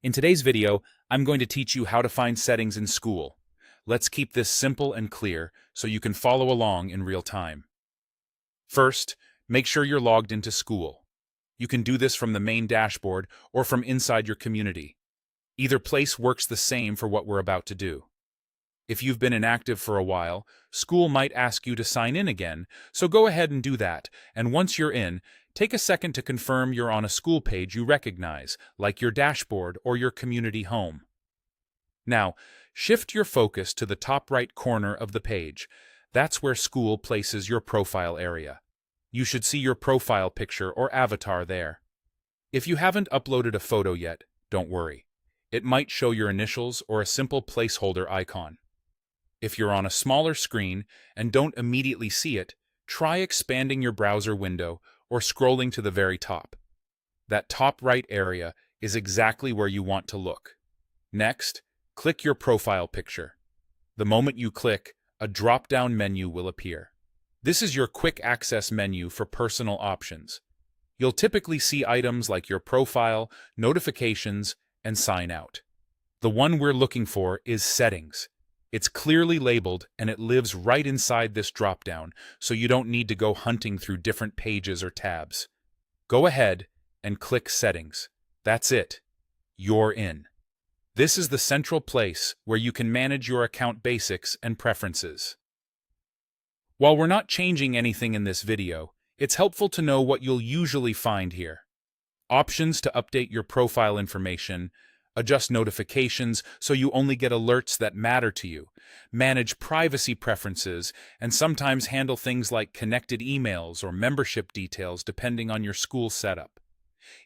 In today's video, I'm going to teach you how to find settings in Skool. Let's keep this simple and clear so you can follow along in real time. First, make sure you're logged into Skool. You can do this from the main dashboard or from inside your community. Either place works the same for what we're about to do. If you've been inactive for a while, Skool might ask you to sign in again, so go ahead and do that, and once you're in, take a second to confirm you're on a Skool page you recognize, like your dashboard or your community home. Now, shift your focus to the top right corner of the page. That's where Skool places your profile area. You should see your profile picture or avatar there. If you haven't uploaded a photo yet, don't worry. It might show your initials or a simple placeholder icon. If you're on a smaller screen and don't immediately see it, try expanding your browser window or scrolling to the very top. That top right area is exactly where you want to look. Next, click your profile picture. The moment you click, a drop-down menu will appear. This is your quick access menu for personal options. You'll typically see items like your profile, notifications, and sign out. The one we're looking for is Settings. It's clearly labeled and it lives right inside this drop-down, so you don't need to go hunting through different pages or tabs. Go ahead and click Settings. That's it. You're in. This is the central place where you can manage your account basics and preferences. While we're not changing anything in this video, it's helpful to know what you'll usually find here. Options to update your profile information, adjust notifications so you only get alerts that matter to you, manage privacy preferences, and sometimes handle things like connected emails or membership details depending on your Skool setup.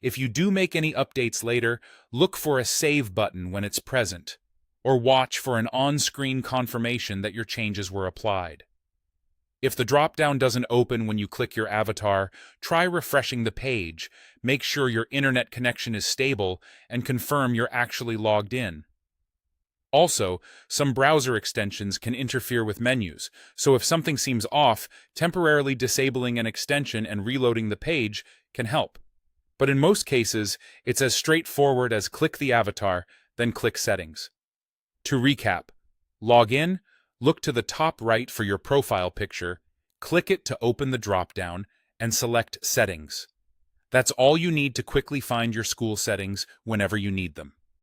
If you do make any updates later, look for a Save button when it's present, or watch for an on-screen confirmation that your changes were applied. If the drop-down doesn't open when you click your avatar, try refreshing the page, make sure your internet connection is stable, and confirm you're actually logged in. Also, some browser extensions can interfere with menus, so if something seems off, temporarily disabling an extension and reloading the page can help. But in most cases, it's as straightforward as click the avatar, then click Settings. To recap, log in, look to the top right for your profile picture, click it to open the drop-down, and select Settings. That's all you need to quickly find your Skool settings whenever you need them.